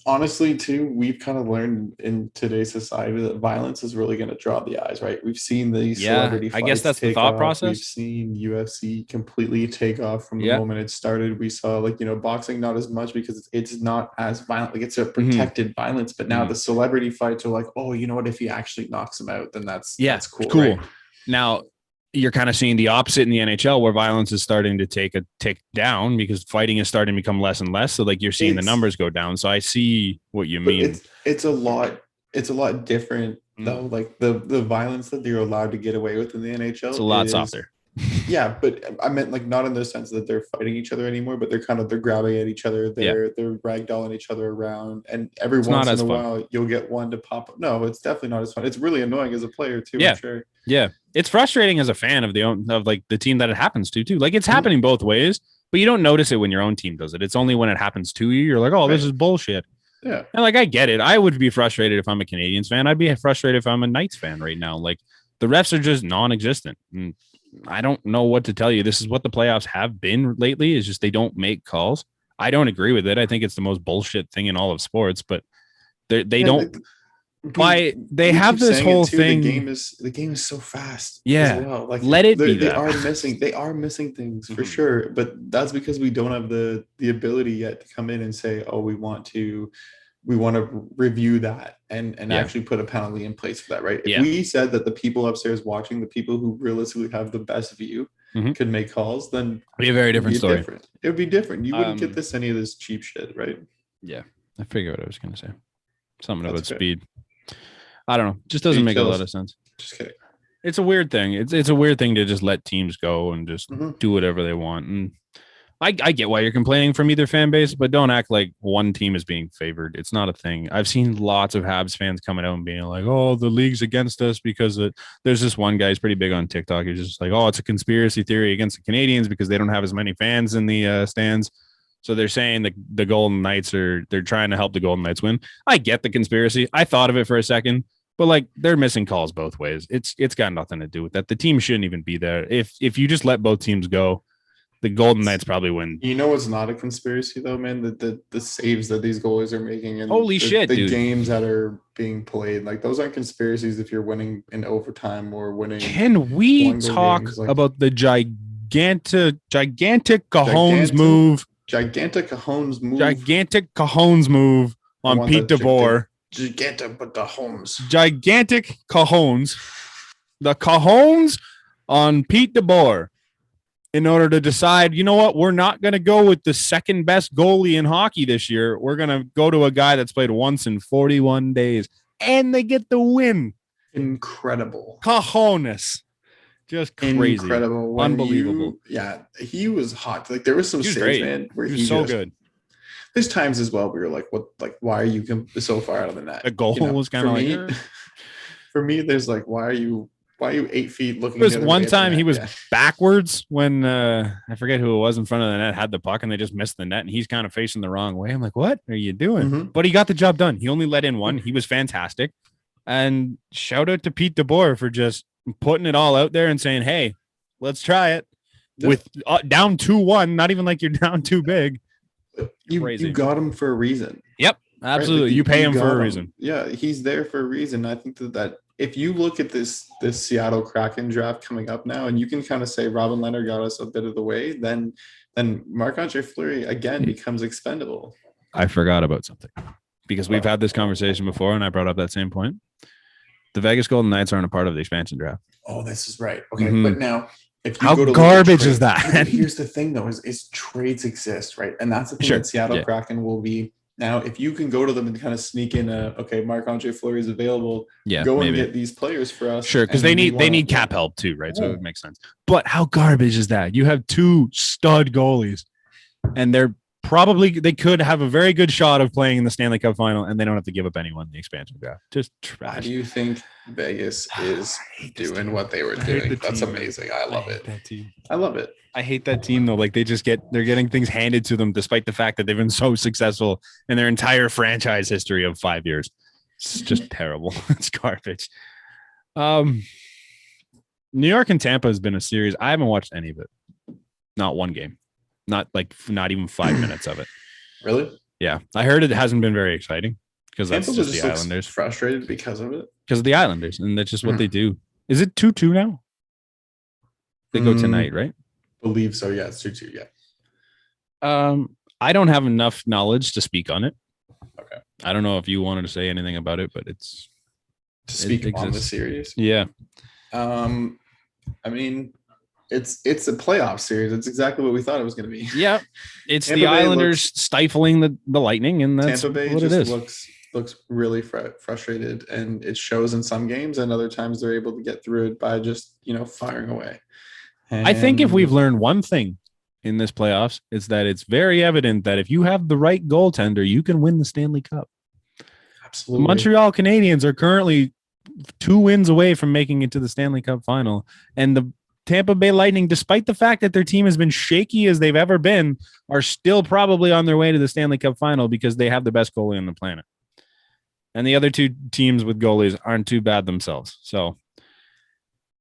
Honestly, too, we've kind of learned in today's society that violence is really going to draw the eyes, right? We've seen these celebrity fights. I guess that's the thought process. We've seen UFC completely take off from the moment it started. We saw, boxing not as much because it's not as violent. Like, it's a protected violence. But now the celebrity fights are like, oh, you know what? If he actually knocks him out, then that's cool. Cool. Right? Now, you're kind of seeing the opposite in the NHL where violence is starting to take a tick down because fighting is starting to become less and less. So like you're seeing the numbers go down. So I see what you mean. It's a lot different though. Like the violence that they're allowed to get away with in the NHL. It's a lot softer. Yeah, but I meant like not in the sense that they're fighting each other anymore, but they're grabbing at each other. They're ragdolling each other around, and every once in a while you'll get one to pop up. No, it's definitely not as fun. It's really annoying as a player too. Yeah, I'm sure. Yeah, it's frustrating as a fan of the team that it happens to too. Like it's happening both ways, but you don't notice it when your own team does it. It's only when it happens to you. You're like, oh, this is bullshit. Yeah, and like I get it. I would be frustrated if I'm a Canadians fan. I'd be frustrated if I'm a Knights fan right now. Like the refs are just non-existent. And I don't know what to tell you. This is what the playoffs have been lately. Is just they don't make calls. I don't agree with it. I think it's the most bullshit thing in all of sports, but they Yeah, don't they we have keep this saying it whole too, thing. the game is so fast Yeah. as well. Like Let it be they that. are missing things for Mhm. sure. But that's because we don't have the ability yet to come in and say, oh, we want to review that and Yeah. actually put a penalty in place for that, right? If Yeah. we said that the people upstairs watching, the people who realistically have the best view Mhm. could make calls, then It'd be a very different story. It would be different. You wouldn't get any of this cheap shit, right? Yeah. I figure what I was gonna say. Something That's about okay. speed. I don't know. Just doesn't Speed make kills. a lot of sense. Just kidding. It's a weird thing. It's a weird thing to just let teams go and just Mhm. do whatever they want. And I get why you're complaining from either fan base, but don't act like one team is being favored. It's not a thing. I've seen lots of Habs fans coming out and being like, "Oh, the league's against us because there's this one guy who's pretty big on TikTok. He's just like, "Oh, it's a conspiracy theory against the Canadians because they don't have as many fans in the stands." So they're saying the Golden Knights they're trying to help the Golden Knights win. I get the conspiracy. I thought of it for a second, but like they're missing calls both ways. It's got nothing to do with that. The team shouldn't even be there. If you just let both teams go, the Golden Knights probably win. You know what's not a conspiracy though, man? The saves that these goalies are making and Holy shit, the dude. games that are being played, like those aren't conspiracies if you're winning in overtime or winning. Can we talk about the gigantic cojones move? Gigantic cojones move. Gigantic cojones move on Pete DeBoer. Gigantic but the homes. Gigantic cojones. The cojones on Pete DeBoer. In order to decide, you know what, we're not going to go with the second best goalie in hockey this year. We're going to go to a guy that's played once in 41 days. And they get the win. Incredible. Cojones. Just crazy. Incredible. Unbelievable. He was hot. Like there was some saves, man, where he was so good. There's times as well where you're like, what, like, why are you so far out of the net? The goal was kind of like, for me, there's like, why are you 8 feet looking? There was one time he was backwards when I forget who it was in front of the net, had the puck, and they just missed the net, and he's kind of facing the wrong way. I'm like, what are you doing? Mhm. But he got the job done. He only let in one. He was fantastic. And shout out to Pete DeBoer for just putting it all out there and saying, hey, let's try it. With down 2-1, not even like you're down too big. You got him for a reason. Yep, absolutely. Right? Like you pay him for a reason. Yeah, he's there for a reason. I think that if you look at this Seattle Kraken draft coming up now, and you can kind of say Robin Leonard got us a bit of the way, then Marc-Andre Fleury again becomes expendable. I forgot about something because we've had this conversation before, and I brought up that same point. The Vegas Golden Knights aren't a part of the expansion draft. Oh, this is right. Okay, but now if you how go to garbage is that? Here's the thing, though: is trades exist, right? And that's the thing that Seattle Kraken will be. Now, if you can go to them and kind of sneak in Marc-Andre Fleury is available, go and get these players for us. Sure, because they need cap help too, right? So it would make sense. But how garbage is that? You have two stud goalies, and they could have a very good shot of playing in the Stanley Cup final, and they don't have to give up anyone in the expansion draft. Just trash. How do you think Vegas is doing what they were doing? That's amazing. I love it. That team. I love it. I hate that team though. Like they're getting things handed to them despite the fact that they've been so successful in their entire franchise history of 5 years. It's just terrible. It's garbage. New York and Tampa has been a series. I haven't watched any of it. Not one game. Not even 5 minutes of it. Really? Yeah. I heard it hasn't been very exciting because that's Tampa just the Islanders. Frustrated because of it? Because of the Islanders. And that's just what they do. Is it 2-2 now? They go tonight, right? Believe so. Yeah, it's 2-2. Yeah. I don't have enough knowledge to speak on it. Okay. I don't know if you wanted to say anything about it, but it's to speak on the series. Yeah. I mean, it's a playoff series. It's exactly what we thought it was going to be. Yeah. It's the Islanders stifling the Lightning, and that's Tampa Bay what it is. Looks really frustrated, and it shows in some games, and other times they're able to get through it by just firing away. I think if we've learned one thing in this playoffs, it's that it's very evident that if you have the right goaltender, you can win the Stanley Cup. Absolutely. Montreal Canadiens are currently 2 wins away from making it to the Stanley Cup final. And the Tampa Bay Lightning, despite the fact that their team has been shaky as they've ever been, are still probably on their way to the Stanley Cup final because they have the best goalie on the planet. And the other 2 teams with goalies aren't too bad themselves. So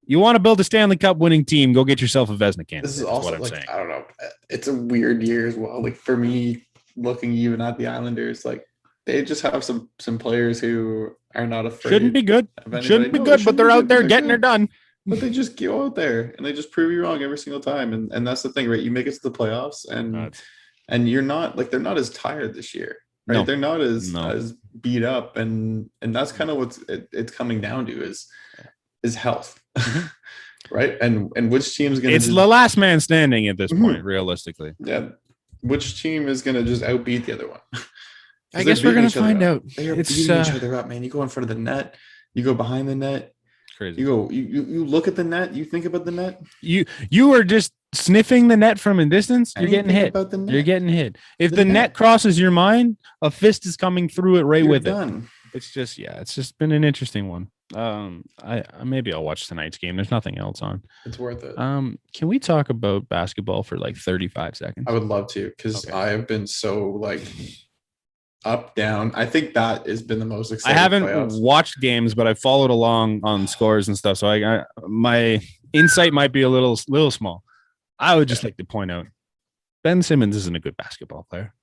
You want to build a Stanley Cup winning team? Go get yourself a Vezina candidate. This is Is also what I'm like saying. I don't know. It's a weird year as well. Like for me, looking even at the Islanders, like they just have some players who are not afraid. Shouldn't be good. of anybody. Shouldn't be No, good, they but they're shouldn't out be there good, getting it done. But they just go out there and they just prove you wrong every single time. And that's the thing, right? You make it to the playoffs and you're not like they're not as tired this year. Right. No. They're not as beat up. And that's kind of what it's coming down to is health. Mm-hmm. Right. And which team's gonna it's the last man standing at this point, realistically. Yeah. Which team is gonna just outbeat the other one? I guess we're gonna find out. They are beating each other up, man. You go in front of the net, you go behind the net. Crazy. You look at the net, you think about the net. You are just sniffing the net from a distance. You're getting hit. You're getting hit. If the net crosses your mind, a fist is coming through it You're with done. it. It's just been an interesting one. I maybe I'll watch tonight's game. There's nothing else on. It's worth it. Can we talk about basketball for like 35 seconds? I would love to because I have been so like up, down. I think that has been the most exciting. I haven't playoffs. watched games, but I followed along on scores and stuff. So my insight might be a little small. I would just like to point out Ben Simmons isn't a good basketball player.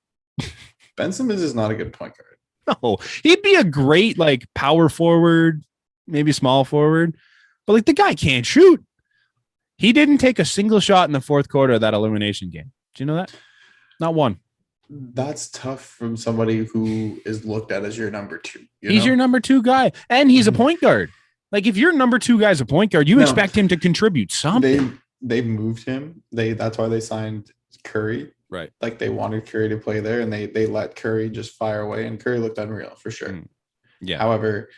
Ben Simmons is not a good point guard. No, he'd be a great like power forward, maybe small forward, but like the guy can't shoot. He didn't take a single shot in the fourth quarter of that elimination game. Do you know that? Not one. That's tough from somebody who is looked at as your number two. He's your number two guy, and he's a point guard. Like if your number two guy's a point guard, you expect him to contribute something. They moved him. That's why they signed Curry. Right. Like they wanted Curry to play there, and they let Curry just fire away, and Curry looked unreal for sure. Yeah. However,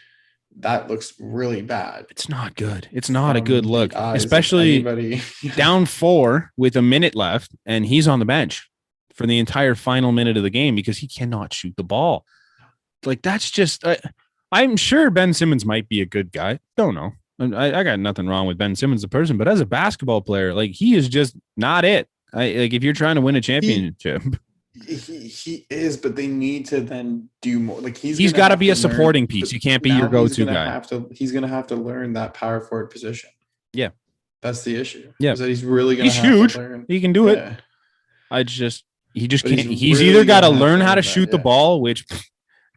that looks really bad. It's not good. It's not a good look, especially down 4 with a minute left, and he's on the bench for the entire final minute of the game because he cannot shoot the ball. Like that's just. I'm sure Ben Simmons might be a good guy. Don't know. I got nothing wrong with Ben Simmons, the person, but as a basketball player, like he is just not it. Like if you're trying to win a championship, he is, but they need to then do more. Like he's got to be a supporting piece. You can't be your go-to guy. He's going to have to learn that power forward position. Yeah, that's the issue. Yeah, is that he's really going to. He's huge. To learn. He can do it. He just can't. He's really either got to learn how to shoot the ball, which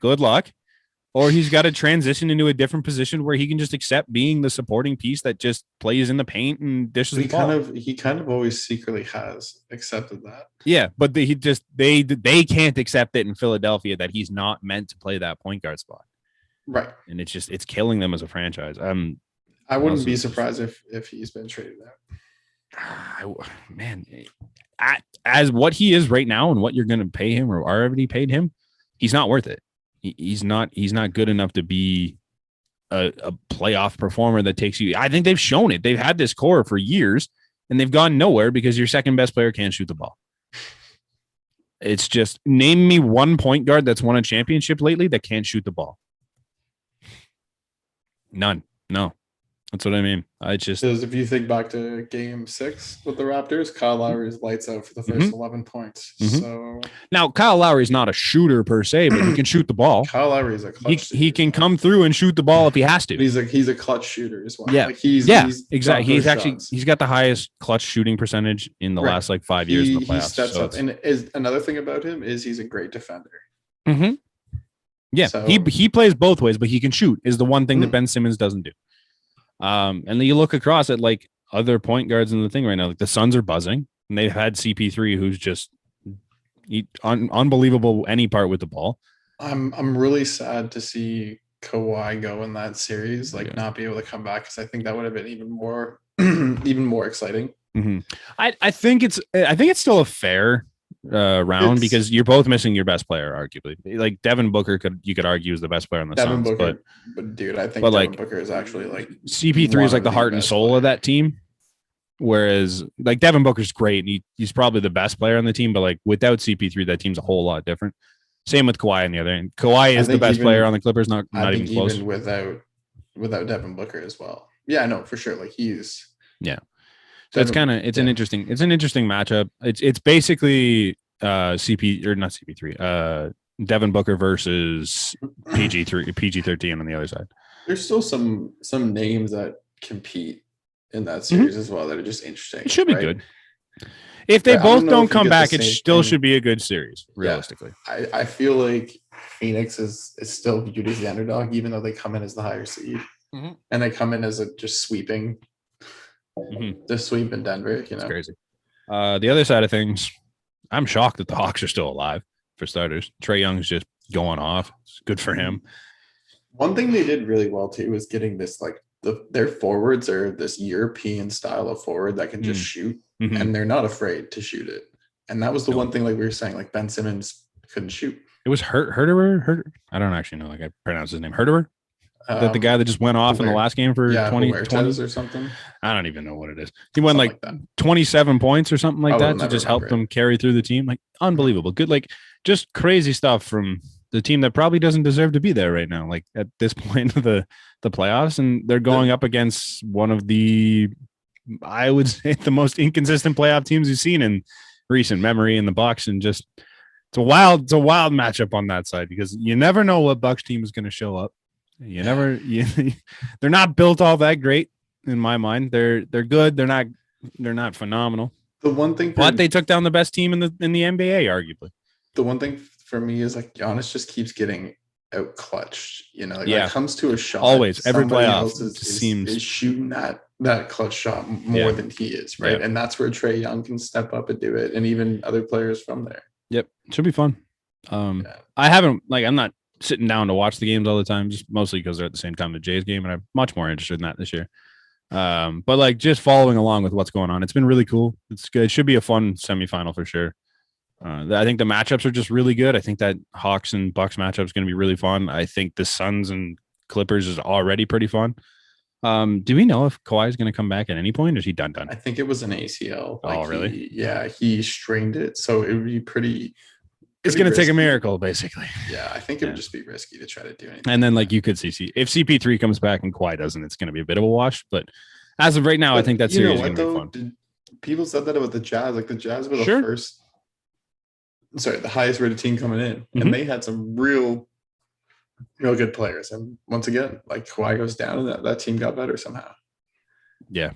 good luck. Or he's got to transition into a different position where he can just accept being the supporting piece that just plays in the paint and dishes the ball. He kind of always secretly has accepted that. Yeah, but they can't accept it in Philadelphia that he's not meant to play that point guard spot. Right. And it's killing them as a franchise. I wouldn't be surprised if he's been traded out. Man, as what he is right now and what you're going to pay him or already paid him, he's not worth it. He's not good enough to be a playoff performer that takes you. I think they've shown it. They've had this core for years and they've gone nowhere because your second best player can't shoot the ball. It's just name me one point guard that's won a championship lately that can't shoot the ball. None. No. That's what I mean. Because if you think back to Game 6 with the Raptors, Kyle Lowry's lights out for the first 11 points. So now Kyle Lowry's not a shooter per se, but he can shoot the ball. Kyle Lowry's a clutch. He can come through and shoot the ball if he has to. He's a clutch shooter as well. Yeah, like he's exactly. He's got the highest clutch shooting percentage in the last like 5 years in the playoffs. He steps up, and another thing about him is he's a great defender. Mm-hmm. Yeah, so, he plays both ways, but he can shoot. Is the one thing that Ben Simmons doesn't do. And then you look across at like other point guards in the thing right now, like the Suns are buzzing and they've had CP3 who's just unbelievable any part with the ball. I'm really sad to see Kawhi go in that series, not be able to come back because I think that would have been even more exciting. Mm-hmm. I think it's still a fair round because you're both missing your best player, arguably. Like Devin Booker you could argue is the best player on the Suns, but dude, I think Devin Booker is actually like CP3 is like the heart and soul of that team. Whereas like Devin Booker's great, and he's probably the best player on the team, but like without CP3, that team's a whole lot different. Same with Kawhi on the other end. Kawhi is the best player on the Clippers, not even close. Even without Devin Booker as well. Yeah, no, for sure. Like he's So it's an interesting matchup. It's basically Devin Booker versus PG13 on the other side. There's still some names that compete in that series as well that are just interesting. It should be right? good. If they Right, I both know don't if you come get the back, it same still thing. should be a good series, realistically. I feel like Phoenix is still viewed as the underdog, even though they come in as the higher seed. And they come in as a just sweeping, the sweep in Denver. It's crazy. The other side of things, I'm shocked that the Hawks are still alive, for starters. Trae Young's just going off. It's good for him. One thing they did really well too was getting this like their forwards are this European style of forward that can just shoot, and they're not afraid to shoot it. And that was the one thing, like we were saying, like Ben Simmons couldn't shoot. It was Herderer. I don't actually know. Like I pronounce his name. Herderer. That the guy that just went off in the last game for 2020 or something. I don't even know what it is. He won like 27 points or something like that to just help them carry through the team. Like unbelievable. Good, like just crazy stuff from the team that probably doesn't deserve to be there right now. Like at this point of the playoffs, and they're going up against one of the, I would say, the most inconsistent playoff teams you've seen in recent memory in the Bucks, and just it's a wild matchup on that side because you never know what Bucks team is going to show up. They're not built all that great in my mind. They're good. They're not phenomenal. The one thing, but they took down the best team in the NBA, arguably. The one thing for me is like Giannis just keeps getting out clutched. Like when it comes to a shot, always every playoff is shooting that clutch shot more than he is, right? And that's where Trae Young can step up and do it, and even other players from there. Yep, should be fun. I haven't I'm not sitting down to watch the games all the time, just mostly because they're at the same time the Jays game, and I'm much more interested in that this year. But like just following along with what's going on, it's been really cool. It's good. It should be a fun semifinal for sure. I think the matchups are just really good. I think that Hawks and Bucks matchup is going to be really fun. I think the Suns and Clippers is already pretty fun. Do we know if Kawhi is going to come back at any point, or is he done? I think it was an ACL. Really? He strained it, so it would be pretty. It's going to take a miracle, basically. Yeah, I think it would just be risky to try to do anything. And then, you could see if CP3 comes back and Kawhi doesn't, it's going to be a bit of a wash. But as of right now, I think that series is going to be fun. People said that about the Jazz. Like the Jazz were the the highest rated team coming in, and they had some real good players. And once again, like Kawhi goes down, and that team got better somehow. Yeah,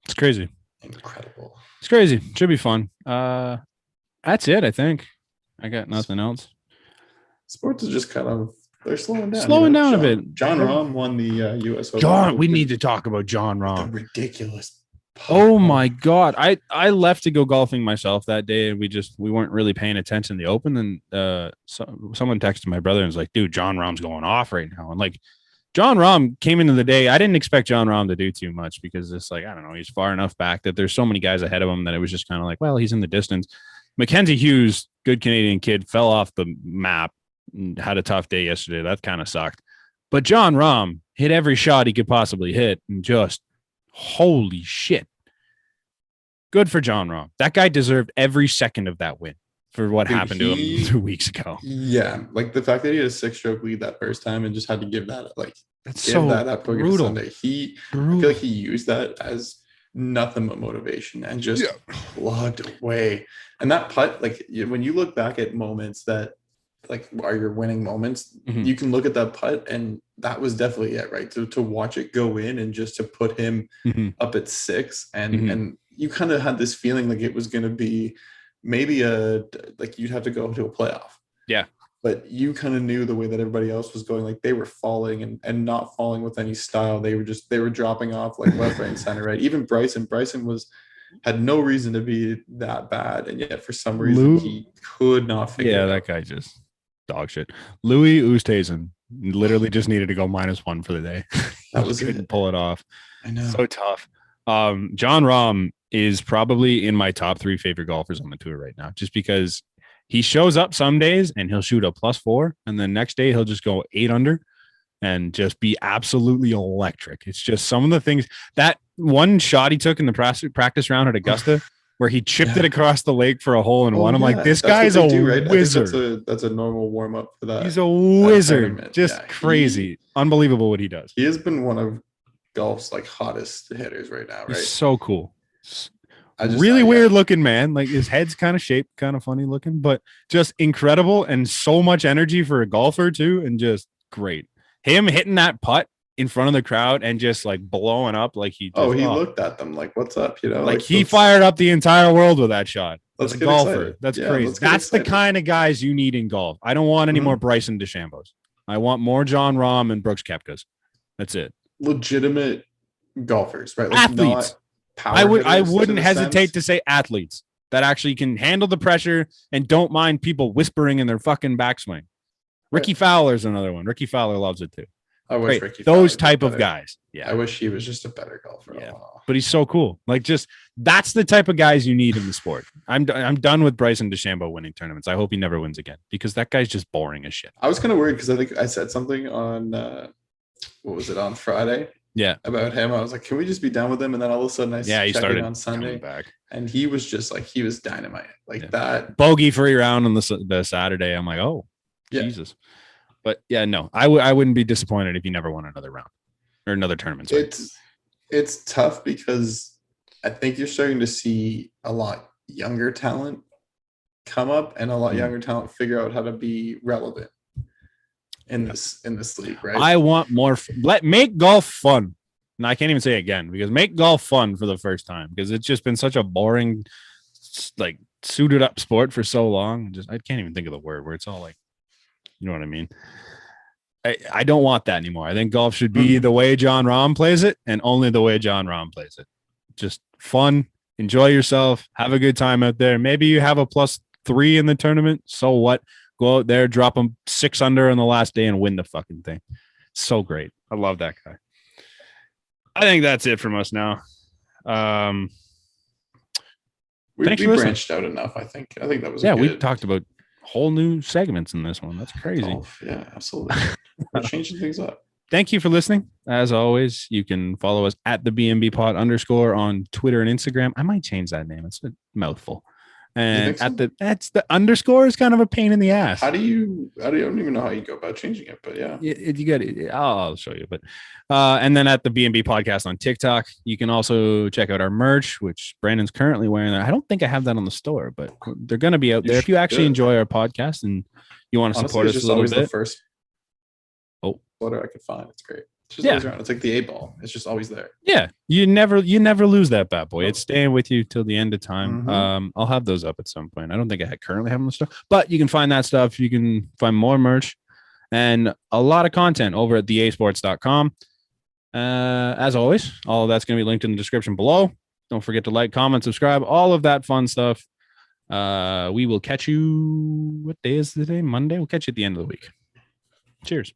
it's crazy. Incredible. It's crazy. Should be fun. That's it. I think. I got nothing else. Sports is just they're slowing down. Slowing down a bit. John Rahm won the U.S. Open. We need to talk about John Rahm. Ridiculous. Oh my God. I left to go golfing myself that day, and we weren't really paying attention to the Open. And someone texted my brother and was like, dude, John Rahm's going off right now. And John Rahm came into the day. I didn't expect John Rahm to do too much because it's I don't know, he's far enough back that there's so many guys ahead of him that it was just kind of well, he's in the distance. Mackenzie Hughes, good Canadian kid, fell off the map and had a tough day yesterday. That kind of sucked. But John Rahm hit every shot he could possibly hit, and just holy shit. Good for John Rahm. That guy deserved every second of that win for what happened to him 2 weeks ago. Yeah, the fact that he had a 6-stroke lead that first time and just had to give that that brutal. Sunday. I feel like he used that as nothing but motivation and just plugged away. And that putt, when you look back at moments that are your winning moments, you can look at that putt, and that was definitely it, right? To watch it go in and just to put him up at 6, and you kind of had this feeling like it was going to be maybe you'd have to go to a playoff. Yeah. But you kind of knew the way that everybody else was going, they were falling and not falling with any style. They were dropping off left, right, and center, right? Even Bryson had no reason to be that bad, and yet for some reason he could not figure it out. That guy just dog shit. Louis Oosthuizen literally just needed to go -1 for the day. That was couldn't pull it off. I know. So tough. John Rahm is probably in my top 3 favorite golfers on the tour right now, just because he shows up some days and he'll shoot a +4, and the next day he'll just go 8 under and just be absolutely electric. It's just some of the things, that one shot he took in the practice round at Augusta where he chipped it across the lake for a hole in one. I'm like, this guy's a wizard. That's a normal warm up for that. He's a wizard. Just crazy. Unbelievable what he does. He has been one of golf's hottest hitters right now, right? He's so cool. Really weird looking man. His head's kind of shaped, kind of funny looking, but just incredible, and so much energy for a golfer too, and just great. Him hitting that putt in front of the crowd and just like blowing up like he just, he looked at them like, what's up? You know, like he let's- fired up the entire world with that shot. Let's As a get golfer. excited. That's Yeah, crazy. let's get That's the excited. kind of guys you need in golf. I don't want any Mhm. more Bryson DeChambeaus. I want more John Rahm and Brooks Koepkas. That's it. Legitimate golfers, right? Athletes. Power I hitters wouldn't the hesitate sense. to say athletes that actually can handle the pressure and don't mind people whispering in their fucking backswing. Ricky Fowler's another one. Ricky Fowler loves it too. I wish Great. Ricky Those Fowler type did of better. guys. Yeah. I wish he was just a better golfer. Yeah. Oh. But he's so cool. Like, just that's the type of guys you need in the sport. I'm done with Bryson DeChambeau winning tournaments. I hope he never wins again because that guy's just boring as shit. I was kind of worried because I think I said something on what was it on Friday? Yeah. About him. I was like, can we just be done with him? And then all of a sudden I He checked started in on Sunday back. and he was just like he was dynamite. Like that. Bogey free round on the Saturday. I'm like, oh, Yeah. Jesus. But yeah, no, I wouldn't be disappointed if he never won another round or another tournament. Sorry. It's tough because I think you're starting to see a lot younger talent come up and a lot younger talent figure out how to be relevant in this league, right? I want more. Make golf fun. And I can't even say it again because make golf fun for the first time because it's just been such a boring, like suited up sport for so long. I can't even think of the word where it's all like, you know what I mean? I don't want that anymore. I think golf should be the way John Rahm plays it and only the way John Rahm plays it. Just fun, enjoy yourself, have a good time out there. Maybe you have a +3 in the tournament. So what? Go out there, drop them 6 under on the last day and win the fucking thing. So great. I love that guy. I think that's it from us now. We Thanks for listening. branched out enough, I think. I think that was We good talked about whole new segments in this one. That's crazy. golf. Yeah, absolutely. We're changing things up. Thank you for listening. As always, you can follow us at the BnB pod _ on Twitter and Instagram. I might change that name. It's a mouthful. And think so? that's the underscore is kind of a pain in the ass. I don't even know how you go about changing it, but yeah. You got it. I'll show you. But and then at the BnB podcast on TikTok, you can also check out our merch, which Brandon's currently wearing. I don't think I have that on the store, but they're going to be out there. If you actually enjoy our podcast and you want to support us it's just a little always bit. the first photo I could find. It's great. It's just always around. It's like the 8-ball. It's just always there. Yeah, you never lose that bad boy. It's staying with you till the end of time. Mhm. I'll have those up at some point. I don't think I currently have them on the store, but you can find that stuff. You can find more merch and a lot of content over at theasports.com. As always, all of that's going to be linked in the description below. Don't forget to like, comment, subscribe, all of that fun stuff. We will catch you. What day is today? Monday. We'll catch you at the end of the week. Cheers.